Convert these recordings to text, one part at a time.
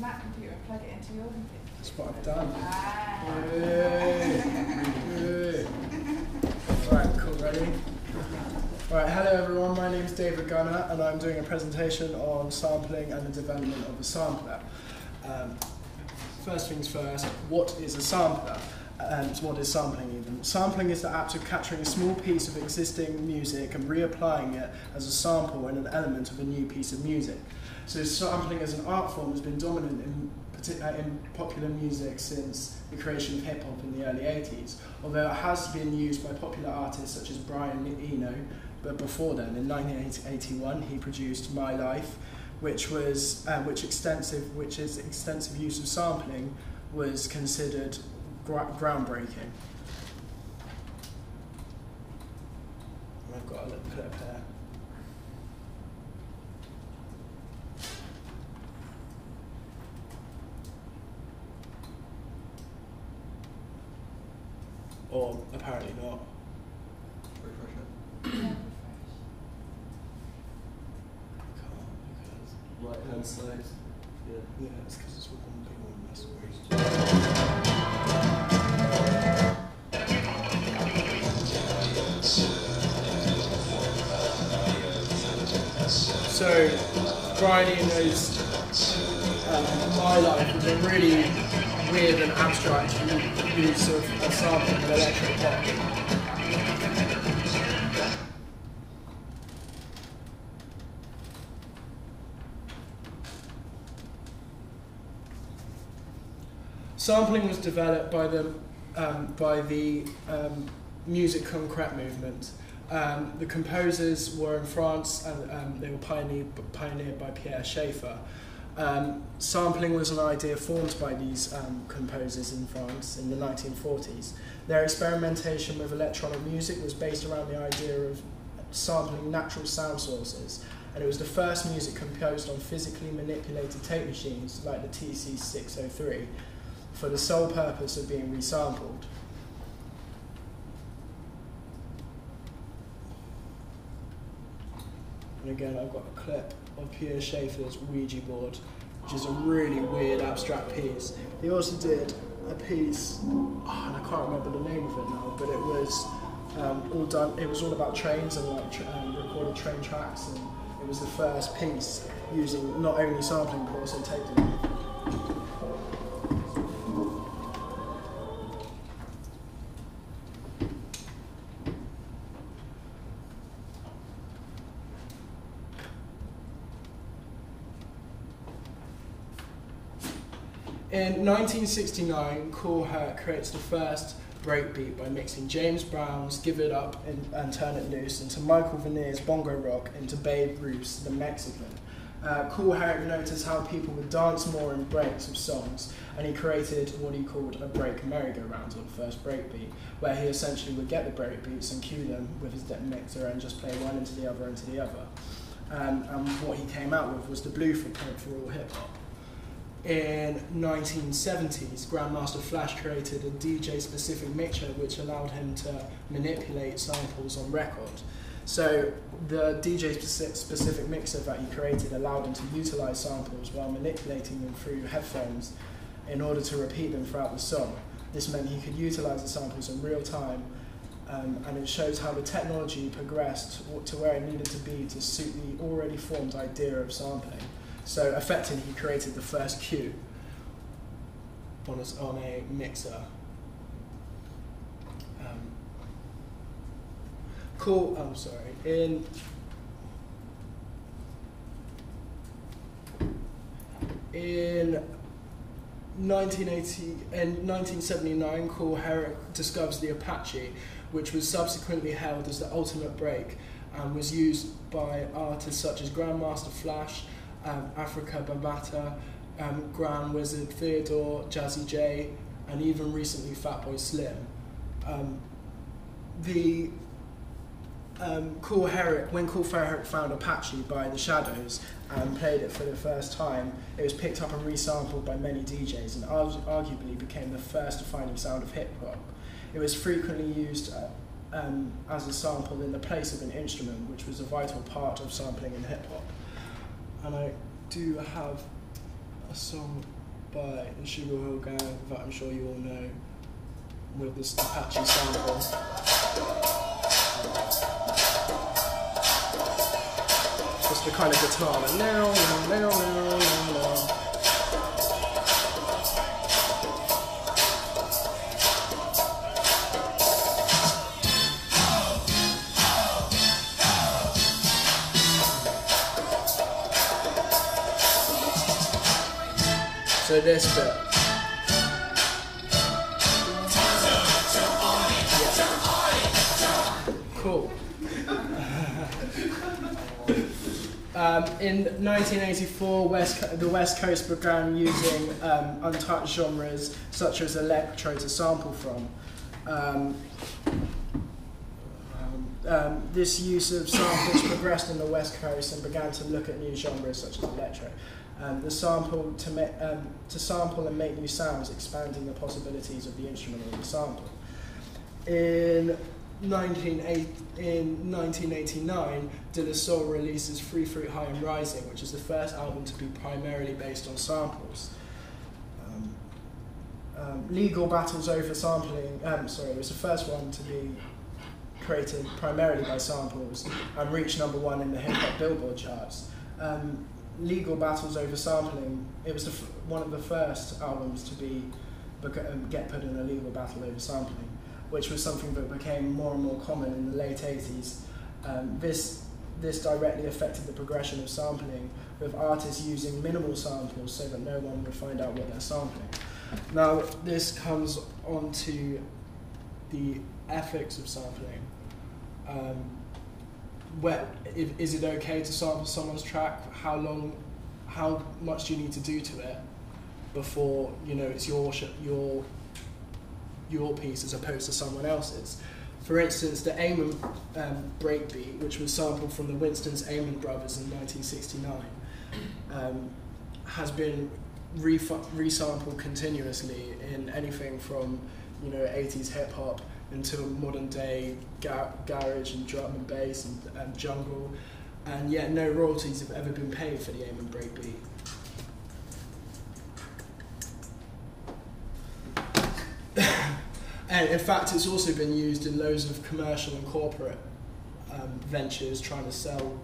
Mac computer and plug it into your computer. That's what I've done. Right, cool, ready? Right, hello everyone, my name is David Gunner and I'm doing a presentation on sampling and the development of a sampler. First things first, what is a sampler? What is sampling even? Sampling is the act of capturing a small piece of existing music and reapplying it as a sample and an element of a new piece of music. So sampling as an art form has been dominant in popular music since the creation of hip-hop in the early 80s, although it has been used by popular artists such as Brian Eno, but before then, in 1981, he produced My Life, which is extensive use of sampling was considered groundbreaking. And I've got a little clip here. Or apparently not. Refresh it. Yeah, Right hand side. Yeah. Yeah, it's because it's one big one. That's So, Brian Eno's My Life was a really weird and abstract use of a sample of electro pop. Sampling was developed by the musique concrète movement. The composers were in France and they were pioneered by Pierre Schaeffer. Sampling was an idea formed by these composers in France in the 1940s. Their experimentation with electronic music was based around the idea of sampling natural sound sources, and it was the first music composed on physically manipulated tape machines like the TC-603 for the sole purpose of being resampled. And again, I've got a clip of Pierre Schaeffer's Ouija board, which is a really weird abstract piece. He also did a piece, and I can't remember the name of it now, but it was all done. It was all about trains and like recorded train tracks, and it was the first piece using not only sampling but also tape delay. In 1969, Cool Herc creates the first breakbeat by mixing James Brown's Give It Up and Turn It Loose into Michael Vanier's Bongo Rock into Babe Ruth's The Mexican. Cool Herc noticed how people would dance more in breaks of songs, and he created what he called a break merry-go-round, or the first breakbeat, where he essentially would get the breakbeats and cue them with his mixer and just play one into the other into the other. And what he came out with was the blueprint for all hip-hop. In 1970s, Grandmaster Flash created a DJ-specific mixer which allowed him to manipulate samples on record. So the DJ-specific mixer that he created allowed him to utilize samples while manipulating them through headphones in order to repeat them throughout the song. This meant he could utilize the samples in real time, and it shows how the technology progressed to where it needed to be to suit the already formed idea of sampling. So effectively, he created the first cue on a mixer. In 1979, Cool Herc discovers the Apache, which was subsequently hailed as the ultimate break and was used by artists such as Grandmaster Flash, Africa Bambaataa, Grand Wizard Theodore, Jazzy J, and even recently Fatboy Slim. Cool Herc, when Cool Herc found Apache by The Shadows and played it for the first time, it was picked up and resampled by many DJs and arguably became the first defining sound of hip-hop. It was frequently used as a sample in the place of an instrument, which was a vital part of sampling in hip-hop. And I do have a song by the Sugar Hill Gang that I'm sure you all know, with this Apache sample. Just the kind of guitar, like now, now, now, now, now, now. So this bit. Yeah. Cool. In 1984, the West Coast began using untouched genres such as electro to sample from. This use of samples progressed in the West Coast and began to look at new genres such as electro. The sample to sample and make new sounds, expanding the possibilities of the instrument or the sample. In 1989, De La Soul releases Free Fruit High and Rising, which is the first album to be primarily based on samples. Legal battles over sampling, it was the first one to be created primarily by samples and reached #1 in the hip hop Billboard charts. Legal battles over sampling, it was one of the first albums to get put in a legal battle over sampling, which was something that became more and more common in the late 80s. This directly affected the progression of sampling, with artists using minimal samples so that no one would find out what they're sampling. Now, this comes on to the ethics of sampling. Is it okay to sample someone's track? How much do you need to do to it before it's your piece as opposed to someone else's? For instance, the Amon breakbeat, which was sampled from the Winston's Amon Brothers in 1969, has been resampled continuously in anything from 80s hip hop until modern day garage and drum and bass and jungle, and yet no royalties have ever been paid for the Amon breakbeat. And in fact, it's also been used in loads of commercial and corporate ventures trying to sell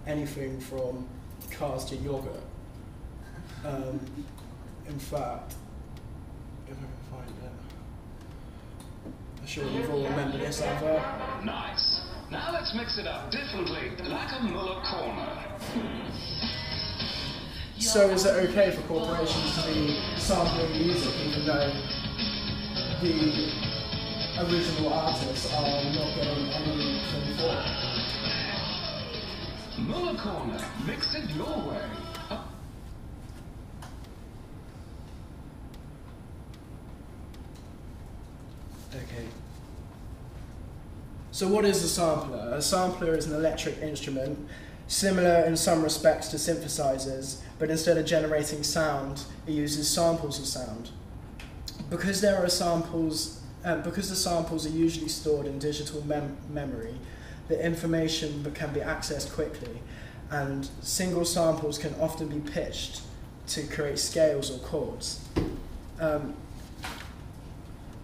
anything from cars to yogurt. In fact, if I can find it, I'm sure you've all remembered this advert. Nice. Now let's mix it up differently, like a Muller corner. So is it okay for corporations to be sampling music even though the original artists are not getting anything for it? Muller corner. Mix it your way. Okay. So what is a sampler? A sampler is an electric instrument, similar in some respects to synthesizers, but instead of generating sound, it uses samples of sound. Because there are samples, because the samples are usually stored in digital memory, the information can be accessed quickly, and single samples can often be pitched to create scales or chords.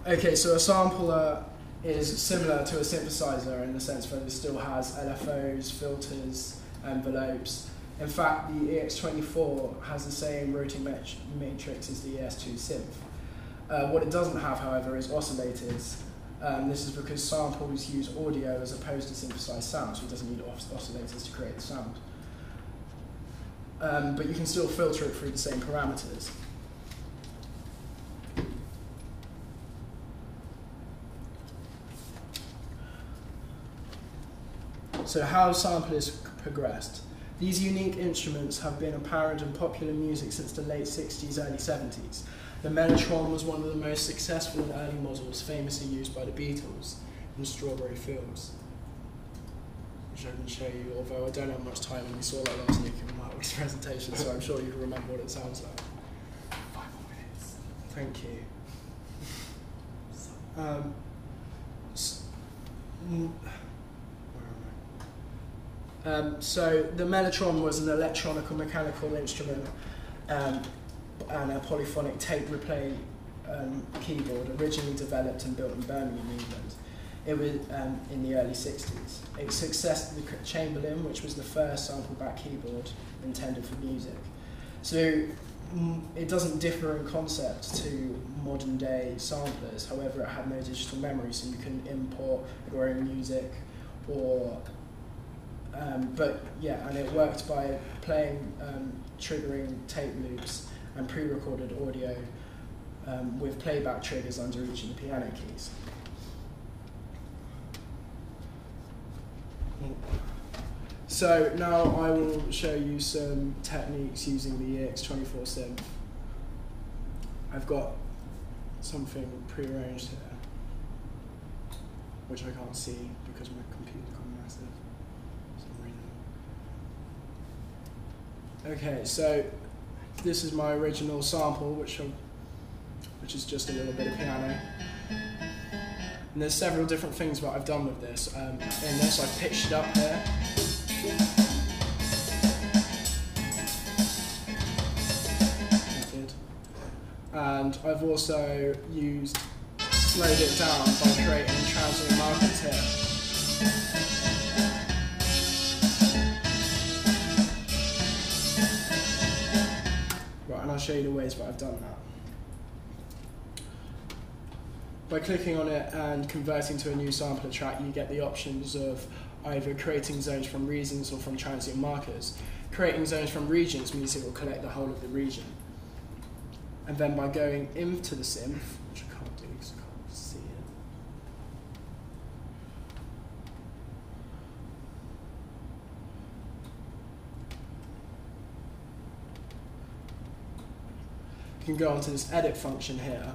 Okay, so a sampler is similar to a synthesizer in the sense that it still has LFOs, filters, envelopes. In fact, the EX24 has the same routing matrix as the ES2 synth. What it doesn't have, however, is oscillators. This is because samples use audio as opposed to synthesized sound, so it doesn't need oscillators to create the sound. But you can still filter it through the same parameters. So how have samplers progressed? These unique instruments have been apparent in popular music since the late 60s, early 70s. The mellotron was one of the most successful and early models, famously used by the Beatles in Strawberry Fields, which I can show you, although I don't have much time, and we saw that last week in Mark's presentation, so I'm sure you can remember what it sounds like. 5 more minutes. Thank you. So the mellotron was an electronic or mechanical instrument and a polyphonic tape replay keyboard originally developed and built in Birmingham, England. It was in the early 60s. It successed the Chamberlain, which was the first sample-back keyboard intended for music. So it doesn't differ in concept to modern-day samplers. However, it had no digital memory, so you can import your own music, or but yeah, and it worked by playing, triggering tape loops and pre-recorded audio with playback triggers under each of the piano keys. So now I will show you some techniques using the EX24 synth. I've got something prearranged here, which I can't see because my computer's gone massive for some reason. Okay, so this is my original sample, which is just a little bit of piano. And there's several different things that I've done with this. In this, I've pitched it up here. And I've also slowed it down by creating transient markers here. Right, and I'll show you the ways that I've done that. By clicking on it and converting to a new sampler track, you get the options of either creating zones from regions or from transient markers. Creating zones from regions means it will collect the whole of the region. And then by going into the synth, which I can't do because I can't see it, you can go onto this edit function here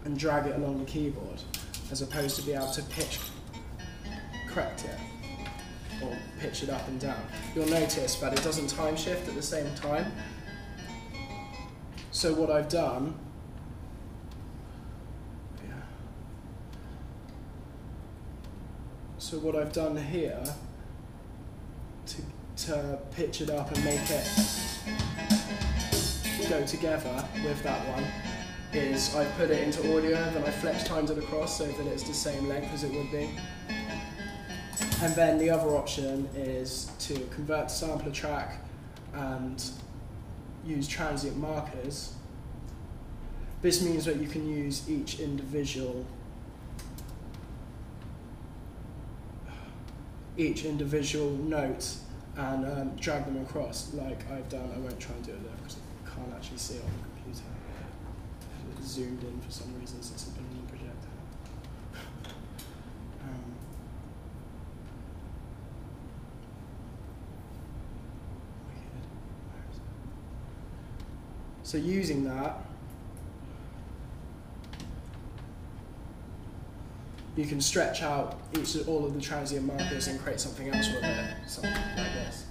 and drag it along the keyboard, as opposed to be able to correct it or pitch it up and down. You'll notice that it doesn't time shift at the same time. So what I've done, here to pitch it up and make it go together with that one is I put it into audio and then I flex timed it across so that it's the same length as it would be. And then the other option is to convert to sampler track and use transient markers. This means that you can use each individual note and drag them across like I've done. I won't try and do it there because I can't actually see it on the computer. It's zoomed in for some reason since it's been on the projector. So using that, you can stretch out all of the transient markers and create something else with it, something like this.